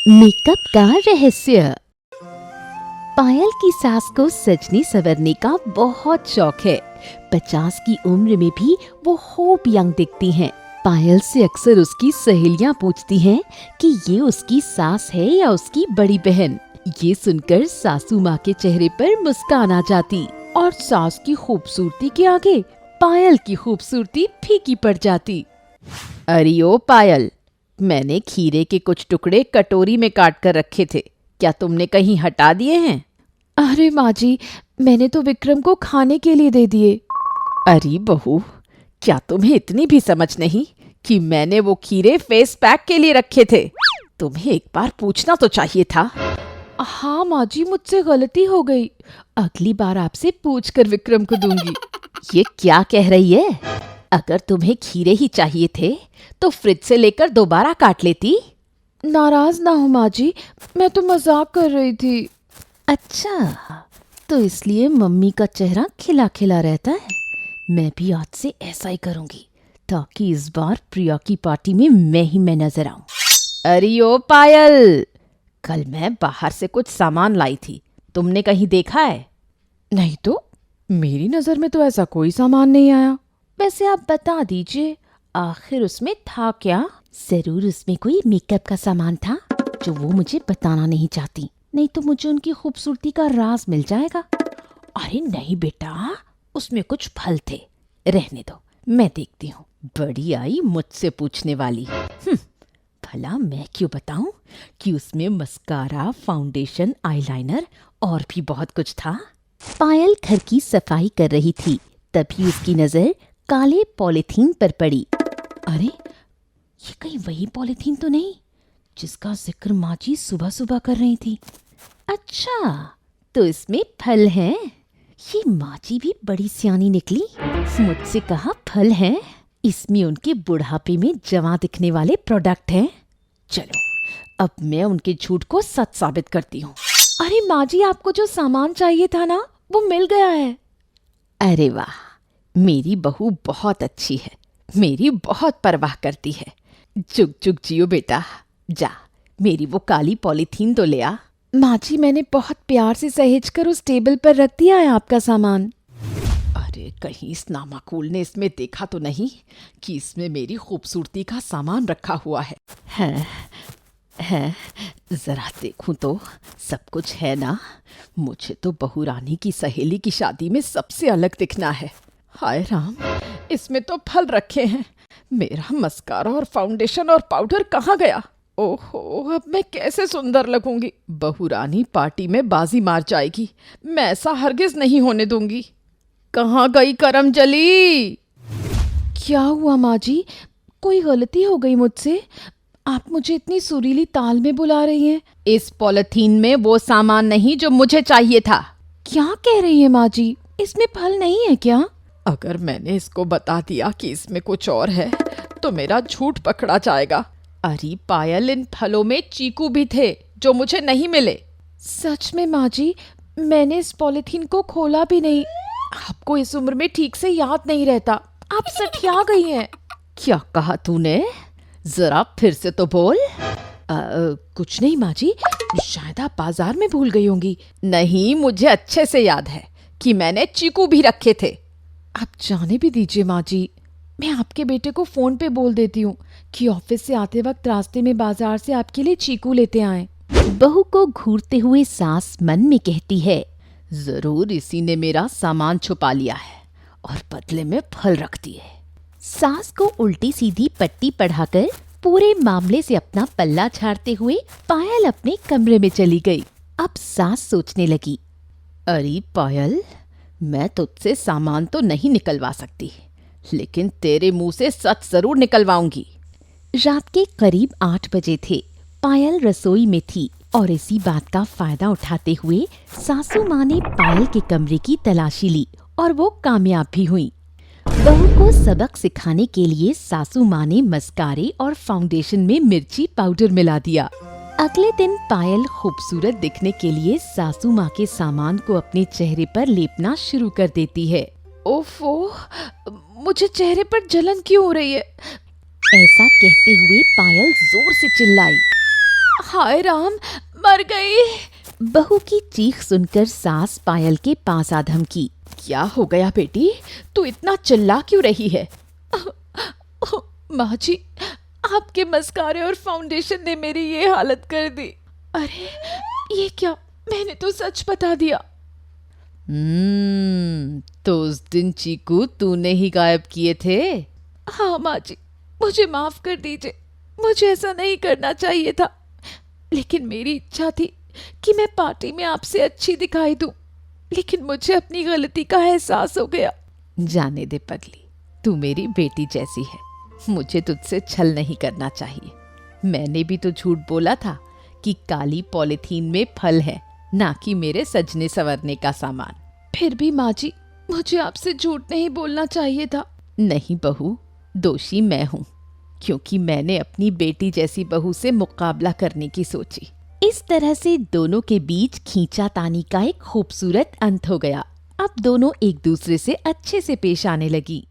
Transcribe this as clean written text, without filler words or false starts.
Makeup का रहस्य। पायल की सास को सजने संवरने का बहुत शौक है। 50 की उम्र में भी वो होप यंग दिखती हैं। पायल से अक्सर उसकी सहेलियां पूछती हैं कि ये उसकी सास है या उसकी बड़ी बहन। ये सुनकर सासू माँ के चेहरे पर मुस्कान आ जाती और सास की खूबसूरती के आगे पायल की खूबसूरती फीकी पड़ जाती। अरे ओ पायल, मैंने खीरे के कुछ टुकड़े कटोरी में काट कर रखे थे, क्या तुमने कहीं हटा दिए हैं? अरे माँ जी, मैंने तो विक्रम को खाने के लिए दे दिए। अरे बहू, क्या तुम्हें इतनी भी समझ नहीं कि मैंने वो खीरे फेस पैक के लिए रखे थे? तुम्हें एक बार पूछना तो चाहिए था। हाँ माँ जी, मुझसे गलती हो गई। अगली बार आपसे पूछ कर विक्रम को दूंगी। ये क्या कह रही है? अगर तुम्हें खीरे ही चाहिए थे तो फ्रिज से लेकर दोबारा काट लेती। नाराज ना हो माँ जी, मैं तो मजाक कर रही थी। अच्छा, तो इसलिए मम्मी का चेहरा खिला खिला रहता है। मैं भी आज से ऐसा ही करूंगी ताकि इस बार प्रिया की पार्टी में मैं नजर आऊं। अरे ओ पायल, कल मैं बाहर से कुछ सामान लाई थी, तुमने कहीं देखा है? नहीं तो, मेरी नजर में तो ऐसा कोई सामान नहीं आया। वैसे आप बता दीजिए, आखिर उसमें था क्या? जरूर उसमें कोई मेकअप का सामान था जो वो मुझे बताना नहीं चाहती, नहीं तो मुझे उनकी खूबसूरती का राज मिल जाएगा। अरे नहीं बेटा, उसमें कुछ फल थे। रहने दो, मैं देखती हूँ। बड़ी आई मुझसे पूछने वाली। भला मैं क्यों बताऊं कि उसमें मस्कारा, फाउंडेशन, आईलाइनर और भी बहुत कुछ था। पायल घर की सफाई कर रही थी, तभी उसकी नजर काले पॉलिथीन पर पड़ी। अरे, ये कहीं वही पॉलिथीन तो नहीं जिसका जिक्र माँ जी सुबह सुबह कर रही थी? अच्छा, तो इसमें फल हैं। ये माँ जी भी बड़ी सियानी निकली। मुझसे कहा फल हैं, इसमें उनके बुढ़ापे में जवां दिखने वाले प्रोडक्ट हैं। चलो, अब मैं उनके झूठ को सच साबित करती हूँ। अरे माँ जी, आपको जो सामान चाहिए था ना, वो मिल गया है। अरे वाह, मेरी बहू बहुत अच्छी है, मेरी बहुत परवाह करती है। जुग जुग जियो बेटा। जा, मेरी वो काली पॉलीथीन तो ले आ। माँ जी, मैंने बहुत प्यार से सहेज कर उस टेबल पर रख दिया है आपका सामान। अरे कहीं इस नामाकूल ने इसमें देखा तो नहीं कि इसमें मेरी खूबसूरती का सामान रखा हुआ है? है, जरा देखूं तो सब कुछ है ना? मुझे तो बहू रानी की सहेली की शादी में सबसे अलग दिखना है। हाय राम, इसमें तो फल रखे हैं। मेरा मस्कारा और फाउंडेशन और पाउडर कहाँ गया? ओहो, अब मैं कैसे सुंदर लगूंगी। बहू रानी पार्टी में बाजी मार जाएगी। मैं ऐसा हरगिज नहीं होने दूंगी। कहाँ गई करमजली? क्या हुआ माँ जी, कोई गलती हो गई मुझसे? आप मुझे इतनी सुरीली ताल में बुला रही हैं। इस पॉलिथीन में वो सामान नहीं जो मुझे चाहिए था। क्या कह रही हैं माँ जी, इसमें फल नहीं है क्या? अगर मैंने इसको बता दिया कि इसमें कुछ और है तो मेरा झूठ पकड़ा जाएगा। अरे पायल, इन फलों में चीकू भी थे जो मुझे नहीं मिले। सच में माँ जी, मैंने इस पॉलिथीन को खोला भी नहीं। आपको इस उम्र में ठीक से याद नहीं रहता, आप सठिया गई हैं। क्या कहा तूने? जरा फिर से तो बोल। कुछ नहीं माँ जी, शायद आप बाजार में भूल गई होंगी। नहीं, मुझे अच्छे से याद है कि मैंने चीकू भी रखे थे। आप जाने भी दीजिए माँ जी, मैं आपके बेटे को फोन पे बोल देती हूँ कि ऑफिस से आते वक्त रास्ते में बाजार से आपके लिए चीकू लेते आए। बहू को घूरते हुए सास मन में कहती है, जरूर इसी ने मेरा सामान छुपा लिया है और बदले में फल रख दिए। सास को उल्टी सीधी पट्टी पढ़ाकर पूरे मामले से अपना पल्ला झाड़ते हुए पायल अपने कमरे में चली गई। अब सास सोचने लगी, अरे पायल, मैं तुझसे सामान तो नहीं निकलवा सकती, लेकिन तेरे मुंह से सच जरूर निकलवाऊंगी। रात के करीब 8 बजे थे। पायल रसोई में थी और इसी बात का फायदा उठाते हुए सासू माँ ने पायल के कमरे की तलाशी ली और वो कामयाब भी हुई। बहू को सबक सिखाने के लिए सासू माँ ने मस्कारे और फाउंडेशन में मिर्ची पाउडर मिला दिया। अगले दिन पायल खूबसूरत दिखने के लिए सासू माँ के सामान को अपने चेहरे पर लेपना शुरू कर देती है। ओफो, मुझे चेहरे पर जलन क्यों हो रही है? ऐसा कहते हुए पायल जोर से चिल्लाई। हाय राम, मर गई। बहू की चीख सुनकर सास पायल के पास आ धमकी। क्या हो गया बेटी, तू इतना चिल्ला क्यों रही है? माँ जी, आपके मस्कारे और फाउंडेशन ने मेरी ये हालत कर दी। अरे ये क्या, मैंने तो सच बता दिया। तो उस दिन चीकू तूने ही गायब किए थे। हाँ माँ जी, मुझे माफ कर दीजिए, मुझे ऐसा नहीं करना चाहिए था, लेकिन मेरी इच्छा थी कि मैं पार्टी में आपसे अच्छी दिखाई दूं, लेकिन मुझे अपनी गलती का एहसास हो गया। जाने दे पगली, तू मेरी बेटी जैसी है, मुझे तुझसे छल नहीं करना चाहिए। मैंने भी तो झूठ बोला था कि काली पॉलिथीन में फल है, ना कि मेरे सजने संवरने का सामान। फिर भी माँ जी, मुझे आपसे झूठ नहीं बोलना चाहिए था। नहीं बहू, दोषी मैं हूँ, क्योंकि मैंने अपनी बेटी जैसी बहू से मुकाबला करने की सोची। इस तरह से दोनों के बीच खींचातानी का एक खूबसूरत अंत हो गया। अब दोनों एक दूसरे से अच्छे से पेश आने लगी।